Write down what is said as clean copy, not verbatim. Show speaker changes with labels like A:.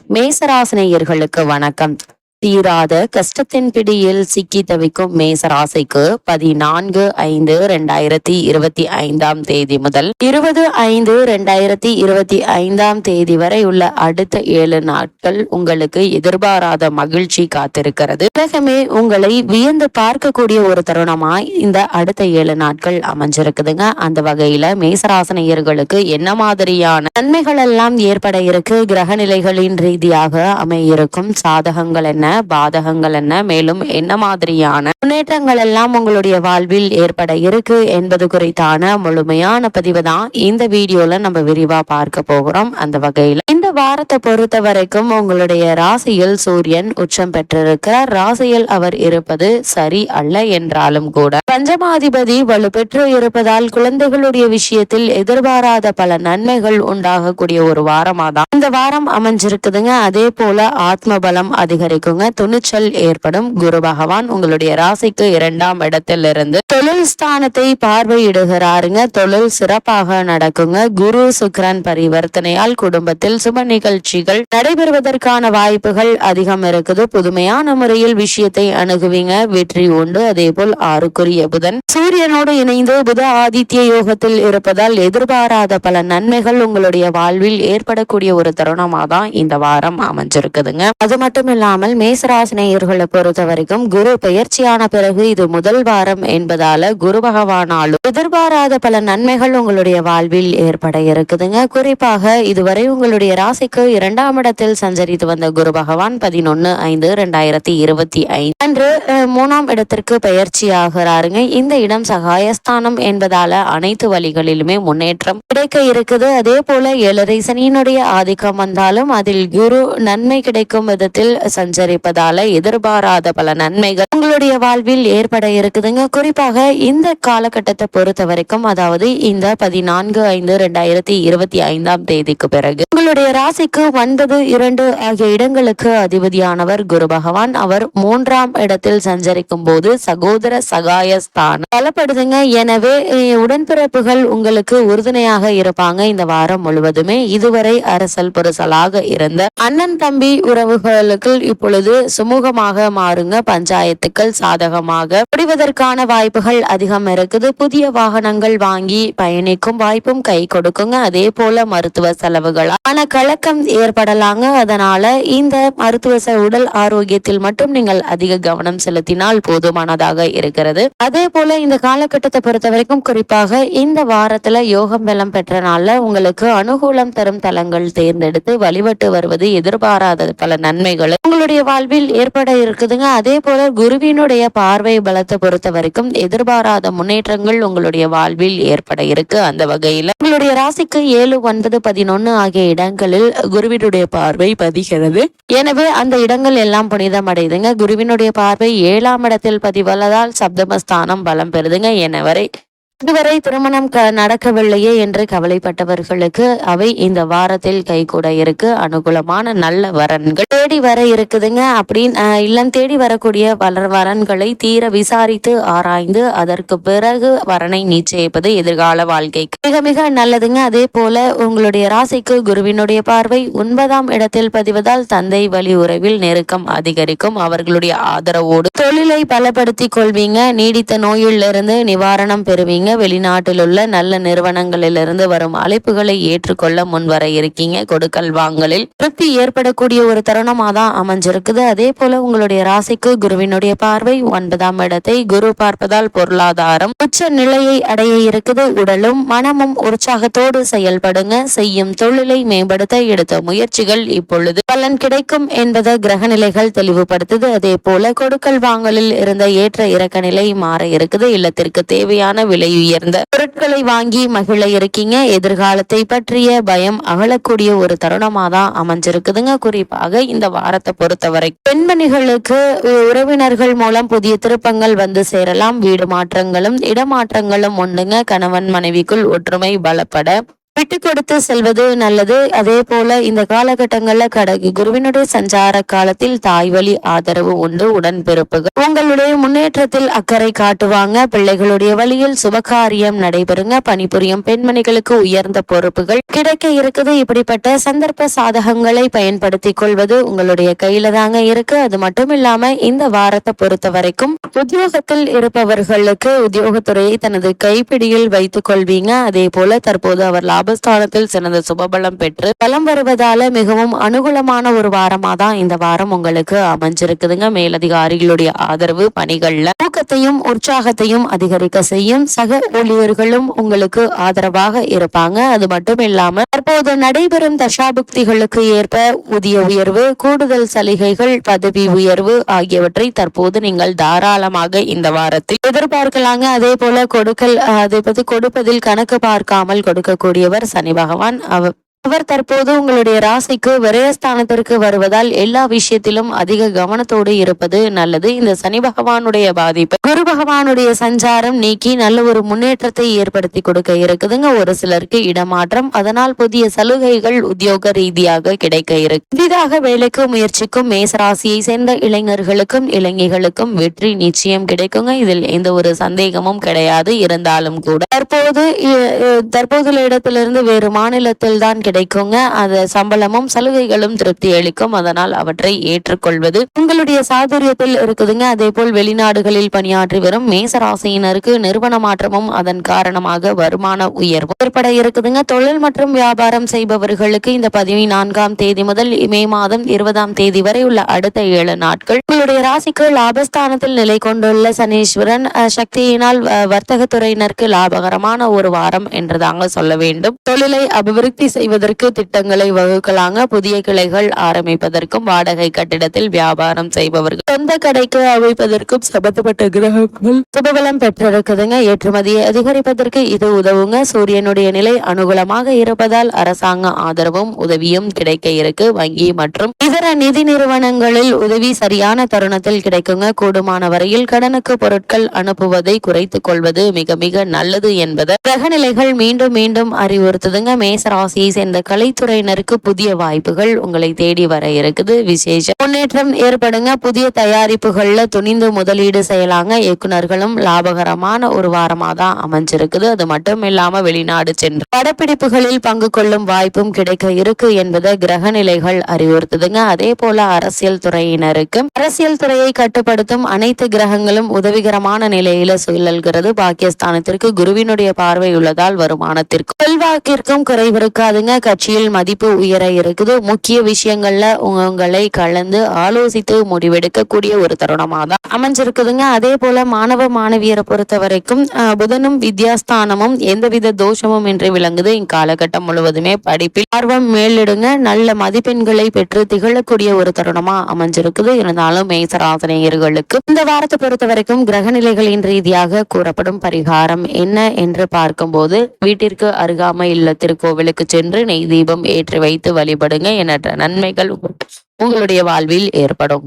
A: மேசராசினியர்களுக்கு வணக்கம். தீராத கஷ்டத்தின் பிடியில் சிக்கி தவிக்கும் மேசராசிக்கு 14/5/2025 முதல் 20/5/2025 வரை உள்ள அடுத்த 7 நாட்கள் உங்களுக்கு எதிர்பாராத மகிழ்ச்சி காத்திருக்கிறது. உலகமே உங்களை வியந்து பார்க்கக்கூடிய ஒரு தருணமாய் இந்த அடுத்த 7 நாட்கள் அமைஞ்சிருக்குதுங்க. அந்த வகையில மேசராசினியர்களுக்கு என்ன மாதிரியான நன்மைகள் எல்லாம் ஏற்பட இருக்கு, கிரக நிலைகளின் ரீதியாக அமையிருக்கும் சாதகங்கள் என்ன, பாதகங்கள் என்ன, மேலும் என்ன மாதிரியான முன்னேற்றங்கள் எல்லாம் உங்களுடைய வாழ்வில் ஏற்பட இருக்கு என்பது குறித்தான முழுமையான பதிவு தான் இந்த வீடியோல நம்ம விரிவா பார்க்க போகிறோம். அந்த வகையில இந்த வாரத்தை பொறுத்த வரைக்கும் உங்களுடைய ராசியில் சூரியன் உச்சம் பெற்றிருக்கிறார். ராசியில் அவர் இருப்பது சரி அல்ல என்றாலும் கூட பஞ்சமாதிபதி வலுப்பெற்று இருப்பதால் குழந்தைகளுடைய விஷயத்தில் எதிர்பாராத பல நன்மைகள் உண்டாகக்கூடிய ஒரு வாரமா தான் இந்த வாரம் அமைஞ்சிருக்குதுங்க. அதே போல ஆத்ம பலம் அதிகரிக்குங்க, துணிச்சல் ஏற்படும். குரு பகவான் உங்களுடைய ராசிக்கு 2ஆம் இடத்திலிருந்து தொழில் ஸ்தானத்தை பார்வையிடுகிறாருங்க. தொழில் சிறப்பாக நடக்குங்க. குரு சுக்கிரன் பரிவர்த்தனையால் குடும்பத்தில் சுப நிகழ்ச்சிகள் நடைபெறுவதற்கான வாய்ப்புகள் அதிகம் இருக்குது. புதுமையான முறையில் விஷயத்தை அணுகுவீங்க, வெற்றி உண்டு. அதே போல் 6க்குரிய புதன் சூரியனோடு இணைந்து புத ஆதித்ய யோகத்தில் இருப்பதால் எதிர்பாராத பல நன்மைகள் உங்களுடைய வாழ்வில் ஏற்படக்கூடிய ஒரு தருணமாக தான் இந்த வாரம் அமைஞ்சிருக்குதுங்க. அது மட்டும் இல்லாமல் மேசராசினியர்களை பொறுத்த வரைக்கும் குரு பெயர்ச்சியான பிறகு இது முதல் வாரம் என்பதால குரு பகவானாலும் எதிர்பாராத பல நன்மைகள் உங்களுடைய வாழ்வில் ஏற்பட இருக்குதுங்க. குறிப்பாக இதுவரை உங்களுடைய ராசிக்கு 2ஆம் இடத்தில் சஞ்சரித்து வந்த குரு பகவான் 11/5/2025 அன்று 3ஆம் இடத்திற்கு பெயர்ச்சி ஆகிறாருங்க. இந்த இடம் சகாயஸ்தானம் என்பதால அனைத்து வழிகளிலுமே முன்னேற்றம் கிடைக்க இருக்குது. அதே போல 7.5 சனியினுடைய ஆதிக்கம் வந்தாலும் அதில் குரு நன்மை கிடைக்கும் விதத்தில் சஞ்சரிப்பதால எதிர்பாராத பல நன்மைகள் உங்களுடைய வாழ்வில் ஏற்பட இருக்குதுங்க. குறிப்பாக இந்த காலகட்டத்தை பொறுத்த வரைக்கும், அதாவது இந்த 14/5/2025 பிறகு உங்களுடைய ராசிக்கு 9, 2 ஆகிய இடங்களுக்கு அதிபதியானவர் குரு பகவான். அவர் 3ஆம் இடத்தில் சஞ்சரிக்கும் போது சகோதர சகாயஸ்தானம் பலப்படுதுங்க. எனவே உடன்பிறப்புகள் உங்களுக்கு உறுதுணையாக இருப்பாங்க. இந்த வாரம் முழுவதுமே இதுவரை அரசல் புரசலாக இருந்த அண்ணன் தம்பி உறவுகளுக்கு இப்பொழுது சுமூகமாக மாறுங்க. பஞ்சாயத்துக்கள் சாதகமாக முடிவதற்கான வாய்ப்புகள் அதிகம் இருக்குது. புதிய வாகனங்கள் வாங்கி பயணிக்கும் வாய்ப்பும் கை கொடுக்குங்க. அதே போல மருத்துவ செலவுகளான கலக்கம் ஏற்படலாங்க. அதனால இந்த மருத்துவ உடல் ஆரோக்கியத்தில் மட்டும் நீங்கள் அதிக கவனம் செலுத்தினால் போதுமானதாக இருக்கிறது. அதே போல இந்த காலகட்டத்தை பொறுத்த வரைக்கும் குறிப்பாக இந்த வாரத்துல யோகம் பலம் பெற்ற நாள்ல உங்களுக்கு அனுகூலம் தரும் தலங்கள் தேர்ந்தெடுத்து வழிபட்டு வருவது எதிர்பாராத பல நன்மைகளை உங்களுடைய வாழ்வில் ஏற்பட இருக்குதுங்க. அதே போல குருவினுடைய பார்வை பலத்தை பொறுத்த வரைக்கும் எதிர்பாராத முன்னேற்றங்கள் உங்களுடைய வாழ்வில் ஏற்பட இருக்கு. அந்த வகையில உங்களுடைய ராசிக்கு 7, 9, 11 ஆகிய இடங்களில் குருவினுடைய பார்வை பதிகிறது. எனவே அந்த இடங்கள் எல்லாம் புனிதம் அடையுதுங்க. குருவினுடைய பார்வை 7ஆம் இடத்தில் பதிவதால் சப்தமஸ்தானம் பலம் பெறுதுங்க. எனவே இதுவரை திருமணம் நடக்கவில்லையே என்று கவலைப்பட்டவர்களுக்கு அவை இந்த வாரத்தில் கைகூட இருக்கு. அனுகூலமான நல்ல வரன்கள் தேடி வர இருக்குதுங்க. அப்படின்னு இல்லம் தேடி வரக்கூடிய வரன்களை தீர விசாரித்து ஆராய்ந்து அதற்கு பிறகு வரனை நிச்சயிப்பது எதிர்கால வாழ்க்கைக்கு மிக மிக நல்லதுங்க. அதே போல உங்களுடைய ராசிக்கு குருவினுடைய பார்வை 9ஆம் இடத்தில் பதிவதால் தந்தை வழி உறவில் நெருக்கம் அதிகரிக்கும். அவர்களுடைய ஆதரவோடு தொழிலை பலப்படுத்திக் கொள்வீங்க. நீடித்த நோயிலிருந்து நிவாரணம் பெறுவீங்க. வெளிநாட்டில் உள்ள நல்ல நிறுவனங்களிலிருந்து வரும் அழைப்புகளை ஏற்றுக்கொள்ள முன்வர இருக்கீங்க. கொடுக்கல் வாங்கலில் திருப்தி ஏற்படக்கூடிய ஒரு தருணமா தான் அமைஞ்சிருக்குது. அதே போல உங்களுடைய ராசிக்கு குருவினுடைய பார்வை 9ஆம் இடத்தை குரு பார்ப்பதால் பொருளாதாரம் உச்ச நிலையை அடைய இருக்குது. உடலும் மனமும் உற்சாகத்தோடு செயல்படுங்க. செய்யும் தொழிலை மேம்படுத்த எடுத்த முயற்சிகள் இப்பொழுது பலன் கிடைக்கும் என்பதை கிரக நிலைகள் தெளிவுபடுத்துது. அதே போல கொடுக்கல் வாங்கலில் இருந்த ஏற்ற இறக்க நிலை மாற இருக்குது. இல்லத்திற்கு தேவையான விலை உயர்ந்த பொருட்களை வாங்கி மகிழ இருக்கீங்க. எதிர்காலத்தை பற்றிய பயம் அகலக்கூடிய ஒரு தருணமா தான் அமைஞ்சிருக்குதுங்க. குறிப்பாக இந்த வாரத்தை பொறுத்தவரை பெண்மணிகளுக்கு உறவினர்கள் மூலம் புதிய திருப்பங்கள் வந்து சேரலாம். வீடு மாற்றங்களும் இடமாற்றங்களும் உண்டுங்க. கணவன் மனைவிக்குள் ஒற்றுமை பலப்பட விட்டு கொடுத்து செல்வது நல்லது. அதே போல இந்த காலகட்டங்கள்ல குருவினுடைய சஞ்சார காலத்தில் தாய் வழி ஆதரவு உண்டு. உடன்பிறப்புகள் உங்களுடைய முன்னேற்றத்தில் அக்கறை காட்டுவாங்க. பிள்ளைகளுடைய வழியில் சுபகாரியம் நடைபெறுங்க. பணிபுரியும் பெண்மணிகளுக்கு உயர்ந்த பொறுப்புகள் கிடைக்க இருக்குது. இப்படிப்பட்ட சந்தர்ப்ப சாதகங்களை பயன்படுத்திக் கொள்வது உங்களுடைய கையில தாங்க இருக்கு. அது மட்டும் இல்லாம இந்த வாரத்தை பொறுத்த வரைக்கும் உத்தியோகத்தில் இருப்பவர்களுக்கு உத்தியோகத்துறையை தனது கைப்பிடியில் வைத்துக் கொள்வீங்க. அதே போல தற்போது அவர் லாபஸ்தானத்தில் சிறந்த சுபபலம் பெற்று பலம் வருவதால மிகவும் அனுகூலமான ஒரு வாரமா தான் இந்த வாரம் உங்களுக்கு அமைஞ்சிருக்குதுங்க. மேலதிகாரிகளுடைய ஆதரவு பணிகள்ல ஊக்கத்தையும் உற்சாகத்தையும் அதிகரிக்க செய்யும். சக ஊழியர்களும் உங்களுக்கு ஆதரவாக இருப்பாங்க. அது மட்டும் இல்லாம தற்போது நடைபெறும் தசாபுக்திகளுக்கு ஏற்ப ஊதிய உயர்வு, கூடுதல் சலுகைகள், பதவி உயர்வு ஆகியவற்றை தற்போது நீங்கள் தாராளமாக இந்த வாரத்தில் எதிர்பார்க்கலாங்க. அதே போல கொடுப்பதில் கணக்கு பார்க்காமல் கொடுக்கக்கூடியவர் சனி பகவான். அவர் தற்போது உங்களுடைய ராசிக்கு விரயஸ்தானத்திற்கு வருவதால் எல்லா விஷயத்திலும் அதிக கவனத்தோடு இருப்பது நல்லது. இந்த சனி பகவானுடைய பாதிப்பு குரு பகவானுடைய சஞ்சாரம் நீக்கி நல்ல ஒரு முன்னேற்றத்தை ஏற்படுத்தி கொடுக்க இருக்குதுங்க. ஒரு சிலருக்கு இடமாற்றம், அதனால் புதிய சலுகைகள் உத்தியோக ரீதியாக கிடைக்க இருக்கு. புதிதாக வேலைக்கு முயற்சிக்கும் மேசராசியை சேர்ந்த இளைஞர்களுக்கும் இளைஞர்களுக்கும் வெற்றி நிச்சயம் கிடைக்குங்க. இதில் எந்த ஒரு சந்தேகமும் கிடையாது. இருந்தாலும் கூட தற்போதுள்ள இடத்திலிருந்து வேறு மாநிலத்தில் தான் கிடைக்குங்க. அது சம்பளமும் சலுகைகளும் திருப்தி அளிக்கும். அதனால் அவற்றை ஏற்றுக்கொள்வது உங்களுடைய சாதுரியத்தில் இருக்குதுங்க. அதே போல் வெளிநாடுகளில் பணியாற்றி வரும் மேசராசியினருக்கு நிறுவன மாற்றமும் அதன் காரணமாக வருமான உயர்வு ஏற்பட இருக்குதுங்க. தொழில் மற்றும் வியாபாரம் செய்பவர்களுக்கு இந்த 14ஆம் தேதி முதல் மே மாதம் 20ஆம் தேதி வரை உள்ள அடுத்த 7 நாட்கள் உங்களுடைய ராசிக்கு லாபஸ்தானத்தில் நிலை கொண்டுள்ள சனீஸ்வரன் சக்தியினால் வர்த்தகத்துறையினருக்கு லாபகரமான ஒரு வாரம் என்றுதாங்க சொல்ல வேண்டும். தொழிலை அபிவிருத்தி செய்வது திட்டங்களை வகுக்கலாங்க. புதிய கிளைகள் ஆரம்பிப்பதற்கும் வாடகை கட்டிடத்தில் வியாபாரம் செய்பவர்கள் சொந்த கடைக்கு அமைப்பதற்கும் சம்பந்தப்பட்ட கிரகங்கள் சுபபலம் பெற்றிருக்குதுங்க. ஏற்றுமதியை அதிகரிப்பதற்கு இது உதவுங்க. சூரியனுடைய நிலை அனுகூலமாக இருப்பதால் அரசாங்க ஆதரவும் உதவியும் கிடைக்க இருக்கு. வங்கி மற்றும் இதர நிதி நிறுவனங்களில் உதவி சரியான தருணத்தில் கிடைக்குங்க. கூடுமான வரையில் கடனுக்கு பொருட்கள் அனுப்புவதை குறைத்துக் கொள்வது மிக மிக நல்லது என்பது கிரகநிலைகள் மீண்டும் மீண்டும் அறிவுறுத்துதுங்க. மேசராசியை சேர்ந்த கலைத்துறையினருக்கு புதிய வாய்ப்புகள் உங்களை தேடி வர இருக்குது. விசேஷ முன்னேற்றம் ஏற்படுங்க. புதிய தயாரிப்புகள்ல துணிந்து முதலீடு செய்யலாங்க. இயக்குனர்களும் லாபகரமான ஒரு வாரமா தான் அமைஞ்சிருக்குது. அது மட்டும் இல்லாம வெளிநாடு சென்று படப்பிடிப்புகளில் பங்கு கொள்ளும் வாய்ப்பும் கிடைக்க இருக்கு என்பதை கிரக நிலைகள் அறிவுறுத்துதுங்க. அதே போல அரசியல் துறையினருக்கு அரசியல் துறையை கட்டுப்படுத்தும் அனைத்து கிரகங்களும் உதவிகரமான நிலையில சுழல்கிறது. பாக்கியஸ்தானத்திற்கு குருவினுடைய பார்வை உள்ளதால் வருமானத்திற்கும் செல்வாக்கிற்கும் குறைவிருக்காதுங்க. கட்சியில் மதிப்பு உயர இருக்குது. முக்கிய விஷயங்கள்ல உங்களை கலந்து ஆலோசித்து முடிவெடுக்கக்கூடிய ஒரு தருணமா தான் அமைஞ்சிருக்குதுங்க. அதே போல மாணவ மாணவியரை பொறுத்த வரைக்கும் புதனும் வித்யாஸ்தானமும் எந்தவித தோஷமும் இன்றி விளங்குது. இக்காலகட்டம் முழுவதுமே படிப்பில் ஆர்வம் மேலிடுங்க. நல்ல மதிப்பெண்களை பெற்று திகழக்கூடிய ஒரு தருணமா அமைஞ்சிருக்குது. இருந்தாலும் மேசராசினியர்களுக்கு இந்த வாரத்தை பொறுத்த வரைக்கும் கிரகநிலைகளின் ரீதியாக கூறப்படும் பரிகாரம் என்ன என்று பார்க்கும்போது வீட்டிற்கு அருகாமையில் திருக்கோவிலுக்கு சென்று நெய் தீபம் ஏற்றி வைத்து வழிபடுங்க. எண்ணற்ற நன்மைகள் உங்களுடைய வாழ்வில் ஏற்படும்.